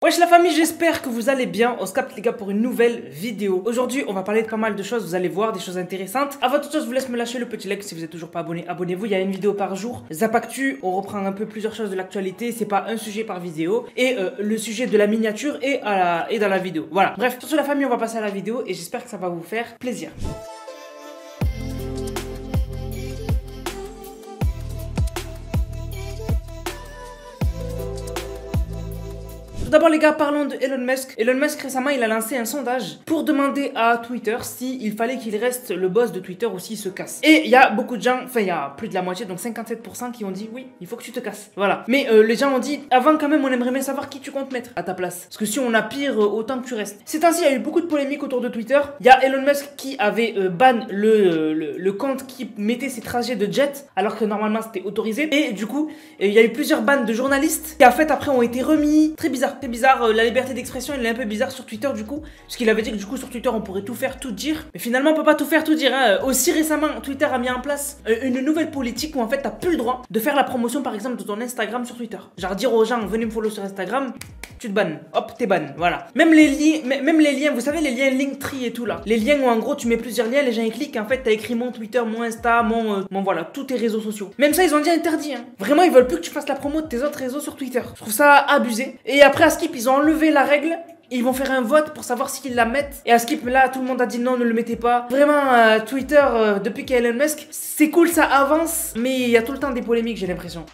Wesh la famille, j'espère que vous allez bien. On se capte les gars pour une nouvelle vidéo. Aujourd'hui on va parler de pas mal de choses, vous allez voir des choses intéressantes. Avant toute chose, je vous laisse me lâcher le petit like si vous êtes toujours pas abonné. Abonnez-vous, il y a une vidéo par jour. Zapactu, on reprend un peu plusieurs choses de l'actualité. C'est pas un sujet par vidéo. Et le sujet de la miniature est dans la vidéo. Voilà, bref, sur ce la famille, on va passer à la vidéo. Et j'espère que ça va vous faire plaisir. Tout d'abord les gars, parlons de Elon Musk. Elon Musk récemment il a lancé un sondage pour demander à Twitter s'il fallait qu'il reste le boss de Twitter ou s'il se casse. Et il y a beaucoup de gens, enfin il y a plus de la moitié, donc 57% qui ont dit oui, il faut que tu te casses. Voilà. Mais les gens ont dit avant quand même on aimerait bien savoir qui tu comptes mettre à ta place. Parce que si on a pire, autant que tu restes. Ces temps-ci il y a eu beaucoup de polémiques autour de Twitter. Il y a Elon Musk qui avait ban le compte qui mettait ses trajets de jet alors que normalement c'était autorisé. Et du coup il y a eu plusieurs bans de journalistes qui en fait après ont été remis. Très bizarre. C'est bizarre, la liberté d'expression elle est un peu bizarre sur Twitter du coup, parce qu'il avait dit que du coup sur Twitter on pourrait tout faire, tout dire, mais finalement on peut pas tout faire, tout dire hein. Aussi récemment Twitter a mis en place une nouvelle politique où en fait t'as plus le droit de faire la promotion par exemple de ton Instagram sur Twitter, genre dire aux gens venez me follow sur Instagram, tu te bannes, hop t'es ban, voilà. Même les liens, vous savez les liens Linktree et tout là, les liens où en gros tu mets plusieurs liens, les gens ils cliquent, en fait t'as écrit mon Twitter, mon Insta, mon voilà, tous tes réseaux sociaux. Même ça ils ont dit interdit hein. Vraiment ils veulent plus que tu fasses la promo de tes autres réseaux sur Twitter. Je trouve ça abusé. Et après à Skip ils ont enlevé la règle. Ils vont faire un vote pour savoir s'ils la mettent. Et à Skip, là, tout le monde a dit non, ne le mettez pas. Vraiment, Twitter, depuis qu'il y a Elon Musk, c'est cool, ça avance. Mais il y a tout le temps des polémiques, j'ai l'impression.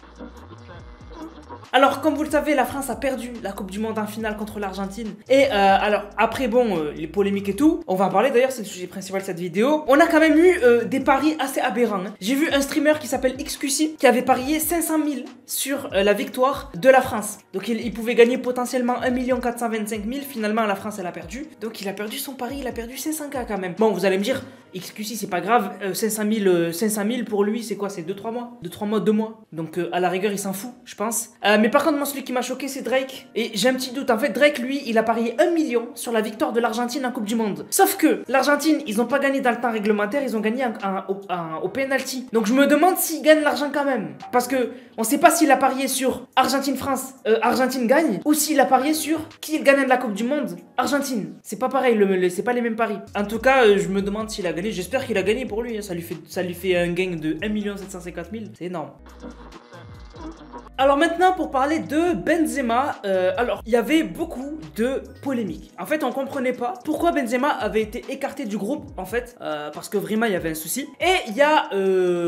Alors, comme vous le savez, la France a perdu la Coupe du Monde en finale contre l'Argentine. Et alors, après, bon, les polémiques et tout, on va en parler d'ailleurs, c'est le sujet principal de cette vidéo. On a quand même eu des paris assez aberrants. Hein. J'ai vu un streamer qui s'appelle XQC qui avait parié 500 000 sur la victoire de la France. Donc, il pouvait gagner potentiellement 1 425 000. Finalement, la France, elle a perdu. Donc, il a perdu son pari, il a perdu 500K quand même. Bon, vous allez me dire, XQC, c'est pas grave. 500 000 pour lui, c'est quoi? C'est 2-3 mois. 2-3 mois, 2 mois. Donc, à la rigueur, il s'en fout, je pense. Mais par contre, moi, celui qui m'a choqué, c'est Drake. Et j'ai un petit doute. En fait, Drake, lui, il a parié 1 million sur la victoire de l'Argentine en Coupe du Monde. Sauf que l'Argentine, ils ont pas gagné dans le temps réglementaire, ils ont gagné au penalty. Donc, je me demande s'il gagne l'argent quand même. Parce que on sait pas s'il a parié sur Argentine-France, Argentine gagne, ou s'il a parié sur qui est le gagnant de la Coupe du Monde, Argentine. C'est pas pareil, c'est pas les mêmes paris. En tout cas, je me demande s'il a gagné. J'espère qu'il a gagné pour lui. Hein. Ça lui fait un gain de 1 750 000. C'est énorme. Alors maintenant pour parler de Benzema, alors il y avait beaucoup de polémiques. En fait on comprenait pas pourquoi Benzema avait été écarté du groupe en fait, parce que vraiment il y avait un souci. Et il y a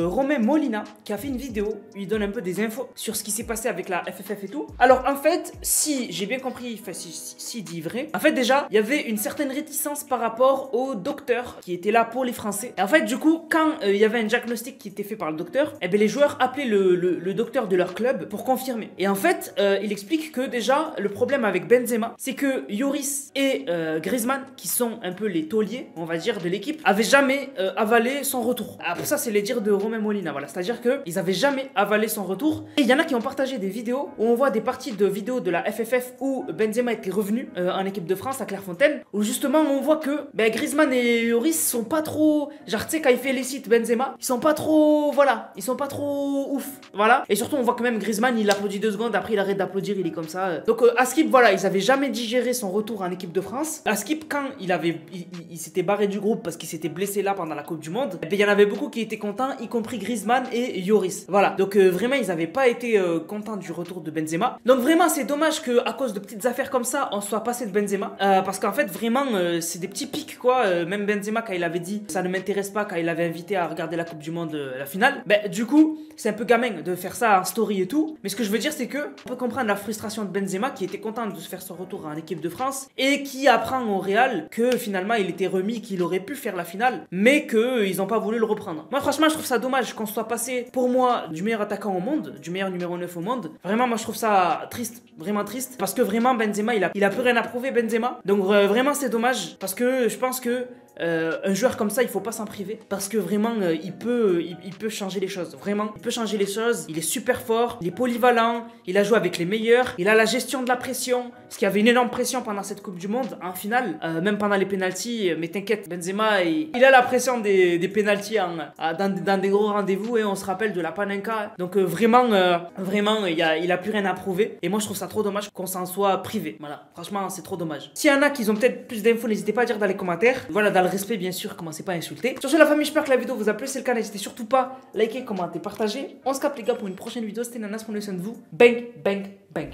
Romain Molina qui a fait une vidéo où il donne un peu des infos sur ce qui s'est passé avec la FFF et tout. Alors en fait si j'ai bien compris, enfin si dit vrai, en fait déjà il y avait une certaine réticence par rapport au docteur qui était là pour les Français. Et en fait du coup quand il y avait un diagnostic qui était fait par le docteur, et bien les joueurs appelaient le docteur de leur club pour confirmer. Et en fait, il explique que déjà, le problème avec Benzema, c'est que Lloris et Griezmann, qui sont un peu les tauliers, on va dire, de l'équipe, avaient jamais avalé son retour. Après ça, c'est les dires de Romain Molina, voilà. C'est-à-dire qu'ils avaient jamais avalé son retour. Et il y en a qui ont partagé des vidéos où on voit des parties de vidéos de la FFF où Benzema était revenu en équipe de France à Clairefontaine, où justement on voit que Griezmann et Lloris sont pas trop... Genre, tu sais, quand il félicite Benzema, ils sont pas trop... Voilà, ils sont pas trop ouf. Voilà. Et surtout, on voit que même Griezmann, il applaudit 2 secondes, après il arrête d'applaudir, il est comme ça. Donc Askip, voilà, ils avaient jamais digéré son retour en équipe de France. Askip, quand il s'était barré du groupe parce qu'il s'était blessé là pendant la Coupe du Monde, il y en avait beaucoup qui étaient contents, y compris Griezmann et Lloris. Voilà, donc vraiment ils avaient pas été contents du retour de Benzema. Donc vraiment c'est dommage que à cause de petites affaires comme ça, on soit passé de Benzema, parce qu'en fait vraiment c'est des petits pics quoi. Même Benzema quand il avait dit ça ne m'intéresse pas, quand il avait invité à regarder la Coupe du Monde, la finale, du coup c'est un peu gamin de faire ça en story et tout. Mais ce que je veux dire c'est que on peut comprendre la frustration de Benzema qui était content de se faire son retour en équipe de France et qui apprend au Real que finalement il était remis, qu'il aurait pu faire la finale, mais qu'ils n'ont pas voulu le reprendre. Moi franchement je trouve ça dommage qu'on soit passé pour moi du meilleur attaquant au monde, du meilleur numéro 9 au monde. Vraiment moi je trouve ça triste, vraiment triste, parce que vraiment Benzema il a plus rien à prouver Benzema. Donc vraiment c'est dommage parce que je pense que un joueur comme ça, il faut pas s'en priver parce que vraiment, il peut changer les choses. Vraiment, il peut changer les choses. Il est super fort, il est polyvalent, il a joué avec les meilleurs, il a la gestion de la pression, parce qu'il y avait une énorme pression pendant cette Coupe du Monde, en finale, même pendant les pénaltys. Mais t'inquiète, Benzema, il a la pression des pénaltys dans des gros rendez-vous et on se rappelle de la Panenka. Donc vraiment, il a plus rien à prouver. Et moi, je trouve ça trop dommage qu'on s'en soit privé. Voilà, franchement, c'est trop dommage. S'il y en a qui ont peut-être plus d'infos, n'hésitez pas à dire dans les commentaires. Voilà, dans le respect, bien sûr, commencez pas à insulter. Sur ce, la famille, j'espère que la vidéo vous a plu. C'est le cas, n'hésitez surtout pas à liker, commenter, partager. On se capte, les gars, pour une prochaine vidéo. C'était Nanas, prenez soin de vous. Bang, bang, bang.